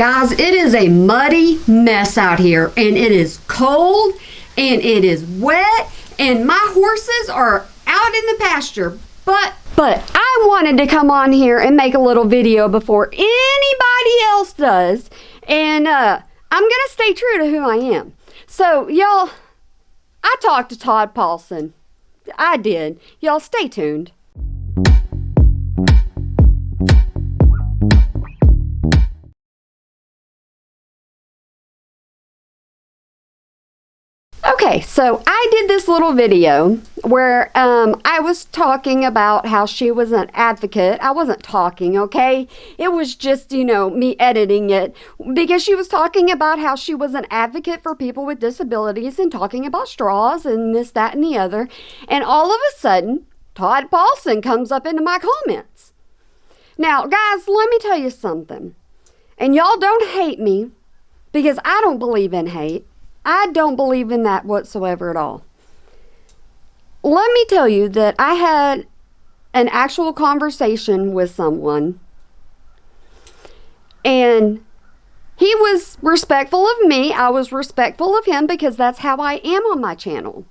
Guys, it is a muddy mess out here, and it is cold, and it is wet, and my horses are out in the pasture. But I wanted to come on here and make a little video before anybody else does, and I'm going to stay true to who I am. So, y'all, I talked to Todd Paulson. I did. Y'all, stay tuned. Okay, so I did this little video where I was talking about how she was an advocate. I wasn't talking, okay? It was just, me editing it, because she was talking about how she was an advocate for people with disabilities and talking about straws and this, that, and the other. And all of a sudden, Todd Paulson comes up into my comments. Now, guys, let me tell you something. And y'all don't hate me, because I don't believe in hate. I don't believe in that whatsoever at all. Let me tell you that I had an actual conversation with someone, and he was respectful of me. I was respectful of him, because that's how I am on my channel.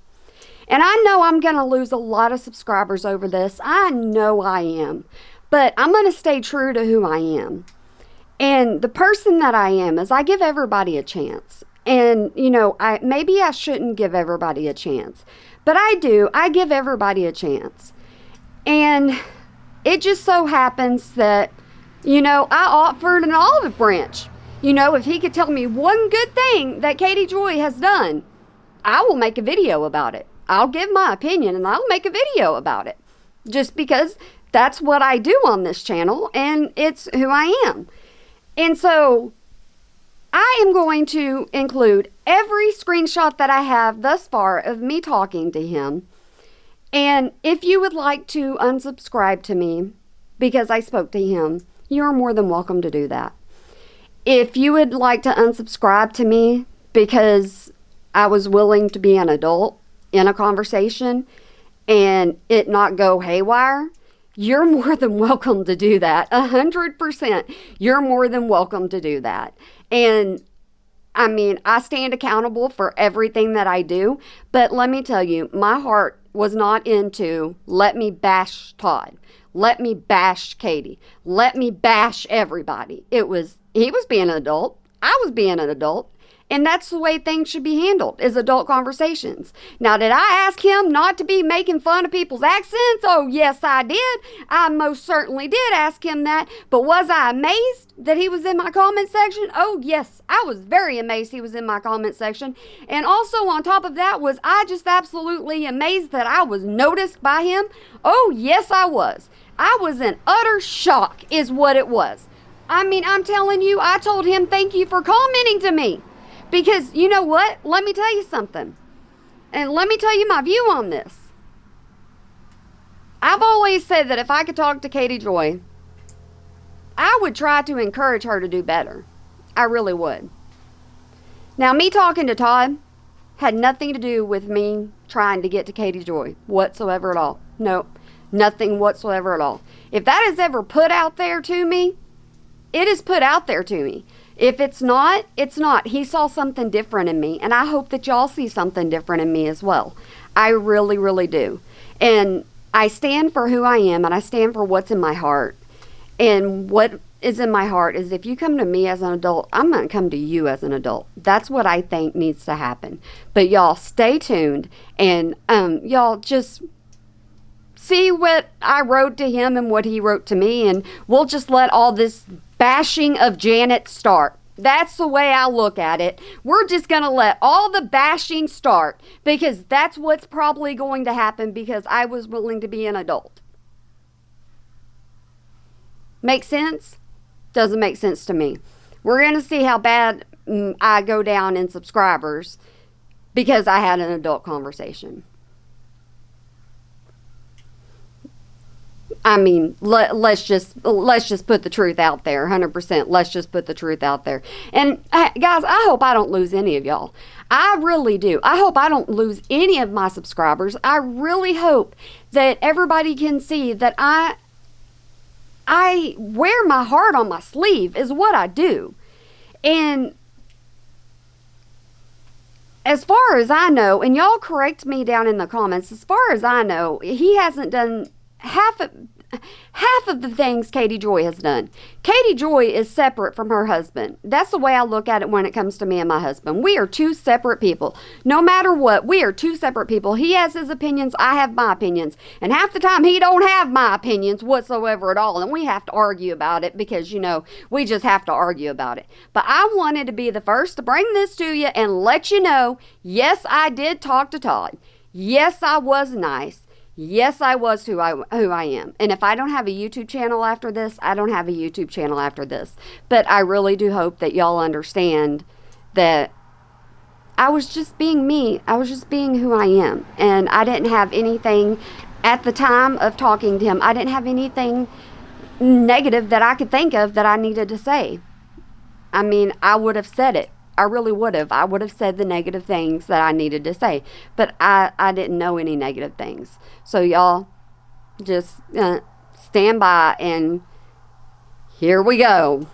And I know I'm going to lose a lot of subscribers over this. I know I am. But I'm going to stay true to who I am. And the person that I am is I give everybody a chance. And, maybe I shouldn't give everybody a chance, but I do. I give everybody a chance. And it just so happens that, I offered an olive branch. If he could tell me one good thing that Katie Joy has done, I will make a video about it. I'll give my opinion and I'll make a video about it. Just because that's what I do on this channel, and it's who I am. And so I am going to include every screenshot that I have thus far of me talking to him. And if you would like to unsubscribe to me because I spoke to him, you're more than welcome to do that. If you would like to unsubscribe to me because I was willing to be an adult in a conversation and it not go haywire, you're more than welcome to do that. 100%. You're more than welcome to do that. And I stand accountable for everything that I do. But let me tell you, my heart was not into let me bash Todd. Let me bash Katie. Let me bash everybody. He was being an adult. I was being an adult. And that's the way things should be handled, is adult conversations. Now, did I ask him not to be making fun of people's accents? Oh, yes, I did. I most certainly did ask him that. But was I amazed that he was in my comment section? Oh, yes, I was very amazed he was in my comment section. And also on top of that, was I just absolutely amazed that I was noticed by him? Oh, yes, I was. I was in utter shock is what it was. I'm telling you, I told him thank you for commenting to me. Because, you know what? Let me tell you something. And let me tell you my view on this. I've always said that if I could talk to Katie Joy, I would try to encourage her to do better. I really would. Now, me talking to Todd had nothing to do with me trying to get to Katie Joy whatsoever at all. No, nothing whatsoever at all. If that is ever put out there to me, it is put out there to me. If it's not, it's not. He saw something different in me, and I hope that y'all see something different in me as well. I really, really do. And I stand for who I am, and I stand for what's in my heart. And what is in my heart is if you come to me as an adult, I'm going to come to you as an adult. That's what I think needs to happen. But y'all stay tuned, and y'all just see what I wrote to him and what he wrote to me, and we'll just let all this bashing of Janet start. That's the way I look at it. We're just going to let all the bashing start, because that's what's probably going to happen, because I was willing to be an adult. Make sense? Doesn't make sense to me. We're going to see how bad I go down in subscribers because I had an adult conversation. Let's just put the truth out there, 100%. Let's just put the truth out there. And guys, I hope I don't lose any of y'all. I really do. I hope I don't lose any of my subscribers. I really hope that everybody can see that I wear my heart on my sleeve is what I do. And as far as I know, and y'all correct me down in the comments, as far as I know, he hasn't done half of the things Katie Joy has done. Katie Joy is separate from her husband. That's the way I look at it when it comes to me and my husband. We are two separate people. No matter what, we are two separate people. He has his opinions, I have my opinions. And half the time he don't have my opinions whatsoever at all. And we have to argue about it because, we just have to argue about it. But I wanted to be the first to bring this to you and let you know, yes, I did talk to Todd. Yes, I was nice. Yes, I was who I am. And if I don't have a YouTube channel after this, I don't have a YouTube channel after this. But I really do hope that y'all understand that I was just being me. I was just being who I am. And I didn't have anything at the time of talking to him. I didn't have anything negative that I could think of that I needed to say. I mean, I would have said it. I really would have. I would have said the negative things that I needed to say. But I didn't know any negative things. So y'all just stand by and here we go.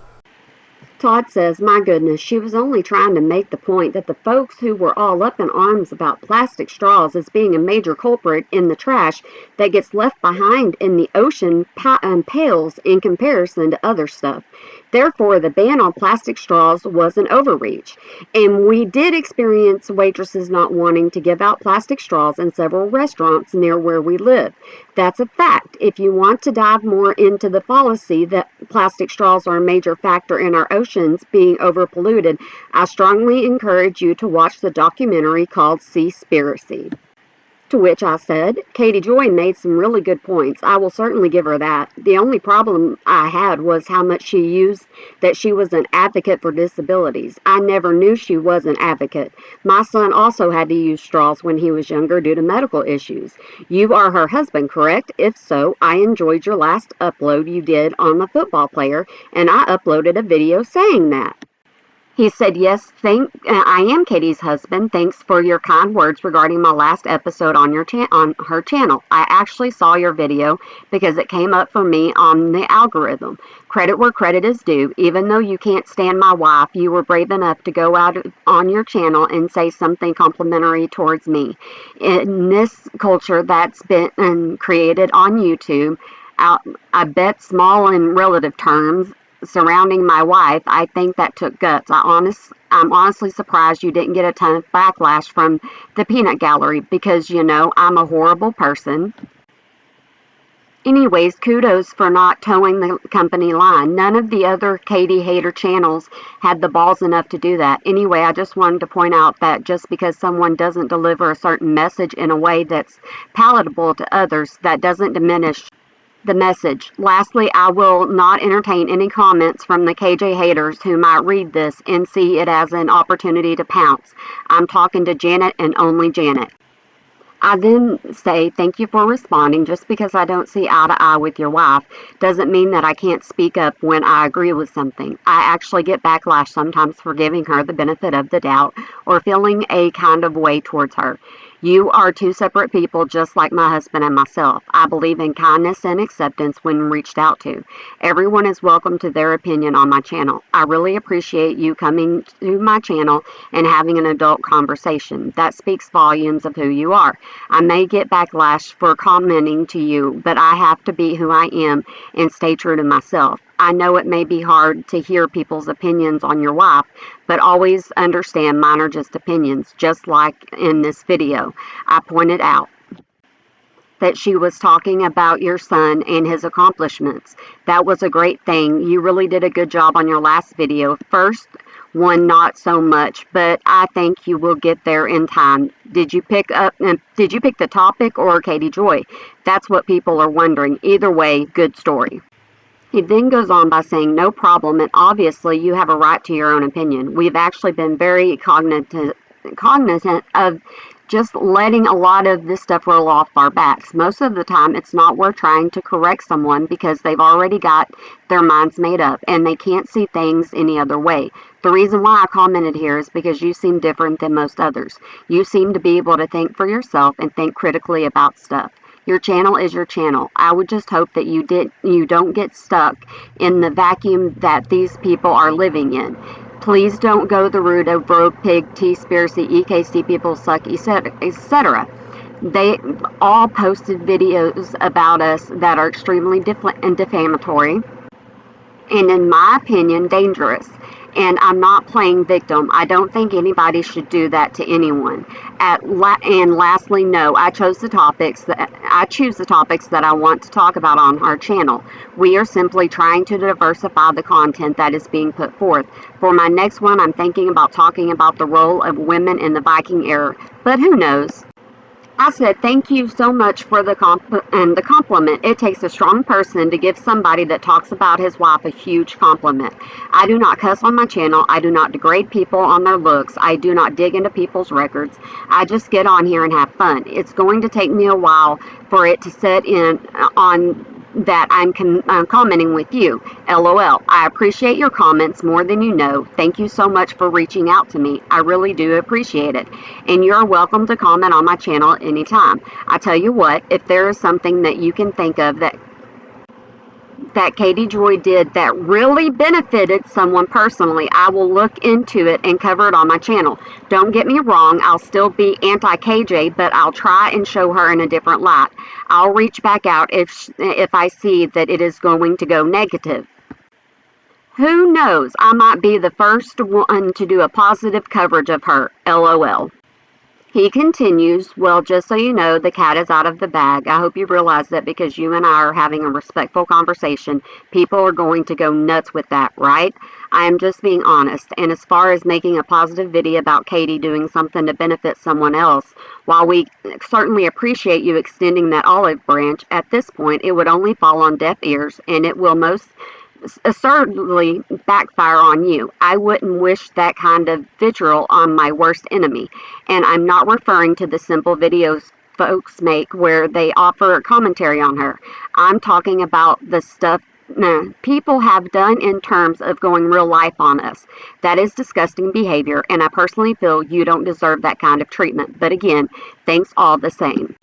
Todd says, my goodness, she was only trying to make the point that the folks who were all up in arms about plastic straws as being a major culprit in the trash that gets left behind in the ocean pales in comparison to other stuff. Therefore, the ban on plastic straws was an overreach. And we did experience waitresses not wanting to give out plastic straws in several restaurants near where we live. That's a fact. If you want to dive more into the fallacy that plastic straws are a major factor in our oceans being overpolluted, I strongly encourage you to watch the documentary called Seaspiracy. To which I said, Katie Joy made some really good points. I will certainly give her that. The only problem I had was how much she used that she was an advocate for disabilities. I never knew she was an advocate. My son also had to use straws when he was younger due to medical issues. You are her husband, correct? If so, I enjoyed your last upload you did on the football player, and I uploaded a video saying that. He said, yes, I am Katie's husband. Thanks for your kind words regarding my last episode on her channel. I actually saw your video because it came up for me on the algorithm. Credit where credit is due. Even though you can't stand my wife, you were brave enough to go out on your channel and say something complimentary towards me. In this culture that's been created on YouTube, I bet small in relative terms, surrounding my wife, I think that took guts. I'm honestly surprised you didn't get a ton of backlash from the peanut gallery because, I'm a horrible person. Anyways, kudos for not towing the company line. None of the other Katie hater channels had the balls enough to do that. Anyway, I just wanted to point out that just because someone doesn't deliver a certain message in a way that's palatable to others, that doesn't diminish the message. Lastly, I will not entertain any comments from the KJ haters who might read this and see it as an opportunity to pounce. I'm talking to Janet and only Janet. I then say, thank you for responding. Just because I don't see eye to eye with your wife doesn't mean that I can't speak up when I agree with something. I actually get backlash sometimes for giving her the benefit of the doubt or feeling a kind of way towards her. You are two separate people just like my husband and myself. I believe in kindness and acceptance when reached out to. Everyone is welcome to their opinion on my channel. I really appreciate you coming to my channel and having an adult conversation. That speaks volumes of who you are. I may get backlash for commenting to you, but I have to be who I am and stay true to myself. I know it may be hard to hear people's opinions on your wife, but always understand mine are just opinions, just like in this video. I pointed out that she was talking about your son and his accomplishments. That was a great thing. You really did a good job on your last video. First one, not so much, but I think you will get there in time. Did you pick the topic or Katie Joy? That's what people are wondering. Either way, good story. He then goes on by saying, no problem, and obviously you have a right to your own opinion. We've actually been very cognizant of just letting a lot of this stuff roll off our backs. Most of the time, it's not worth trying to correct someone because they've already got their minds made up and they can't see things any other way. The reason why I commented here is because you seem different than most others. You seem to be able to think for yourself and think critically about stuff. Your channel is your channel. I would just hope that you don't get stuck in the vacuum that these people are living in. Please don't go the route of broke pig, T-spiracy, EKC people suck, etc. They all posted videos about us that are extremely defamatory and, in my opinion, dangerous. And I'm not playing victim. I don't think anybody should do that to anyone. And lastly, no, I choose the topics that I want to talk about on our channel. We are simply trying to diversify the content that is being put forth. For my next one, I'm thinking about talking about the role of women in the Viking era, but who knows? I said, thank you so much for the compliment. It takes a strong person to give somebody that talks about his wife a huge compliment. I do not cuss on my channel. I do not degrade people on their looks. I do not dig into people's records. I just get on here and have fun. It's going to take me a while for it to set in on that I'm commenting with you. LOL. I appreciate your comments more than you know. Thank you so much for reaching out to me. I really do appreciate it. And you're welcome to comment on my channel anytime. I tell you what, if there is something that you can think of that Katie Joy did that really benefited someone personally, I will look into it and cover it on my channel. Don't get me wrong, I'll still be anti-KJ, but I'll try and show her in a different light. I'll reach back out if I see that it is going to go negative. Who knows, I might be the first one to do a positive coverage of her. LOL. He continues, well, just so you know, the cat is out of the bag. I hope you realize that because you and I are having a respectful conversation, people are going to go nuts with that, right? I am just being honest. And as far as making a positive video about Katie doing something to benefit someone else, while we certainly appreciate you extending that olive branch, at this point it would only fall on deaf ears, and it will most certainly backfire on you. I wouldn't wish that kind of vitriol on my worst enemy. And I'm not referring to the simple videos folks make where they offer commentary on her. I'm talking about the stuff people have done in terms of going real life on us. That is disgusting behavior, and I personally feel you don't deserve that kind of treatment. But again, thanks all the same.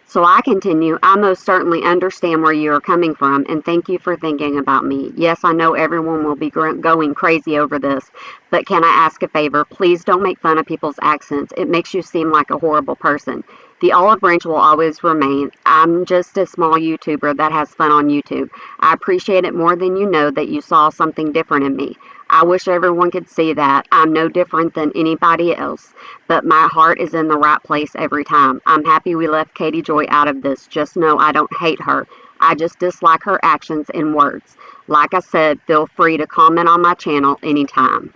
So I continue, I most certainly understand where you are coming from, and thank you for thinking about me. Yes, I know everyone will be going crazy over this, but can I ask a favor? Please don't make fun of people's accents. It makes you seem like a horrible person. The olive branch will always remain. I'm just a small YouTuber that has fun on YouTube. I appreciate it more than you know that you saw something different in me. I wish everyone could see that. I'm no different than anybody else, but my heart is in the right place every time. I'm happy we left Katie Joy out of this. Just know I don't hate her. I just dislike her actions and words. Like I said, feel free to comment on my channel anytime.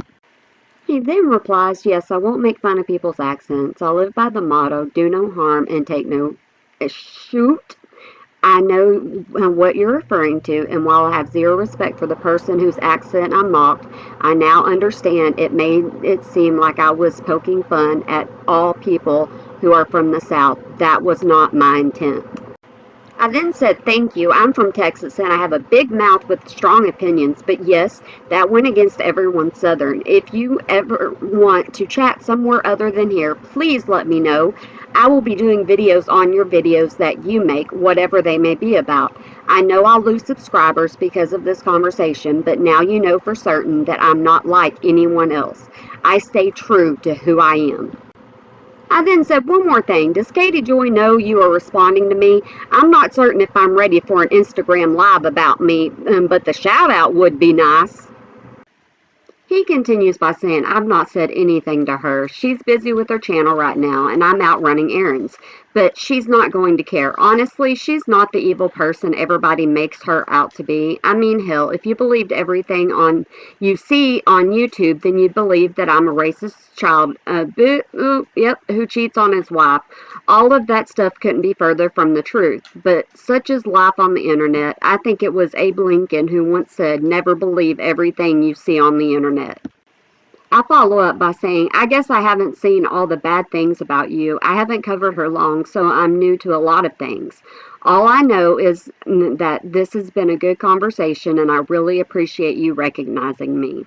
He then replies, yes, I won't make fun of people's accents. I live by the motto, do no harm and take no shoot. I know what you're referring to, and while I have zero respect for the person whose accent I mocked, I now understand it made it seem like I was poking fun at all people who are from the South. That was not my intent. I then said, thank you, I'm from Texas and I have a big mouth with strong opinions, but yes, that went against everyone Southern. If you ever want to chat somewhere other than here, please let me know. I will be doing videos on your videos that you make, whatever they may be about. I know I'll lose subscribers because of this conversation, but now you know for certain that I'm not like anyone else. I stay true to who I am. I then said, one more thing. Does Katie Joy know you are responding to me? I'm not certain if I'm ready for an Instagram live about me, but the shout out would be nice. He continues by saying, I've not said anything to her. She's busy with her channel right now, and I'm out running errands. But she's not going to care. Honestly, she's not the evil person everybody makes her out to be. I mean, hell, if you believed everything you see on YouTube, then you'd believe that I'm a racist child, who cheats on his wife. All of that stuff couldn't be further from the truth. But such is life on the internet. I think it was Abe Lincoln who once said, never believe everything you see on the internet. I follow up by saying, I guess I haven't seen all the bad things about you. I haven't covered her long, so I'm new to a lot of things. All I know is that this has been a good conversation, and I really appreciate you recognizing me.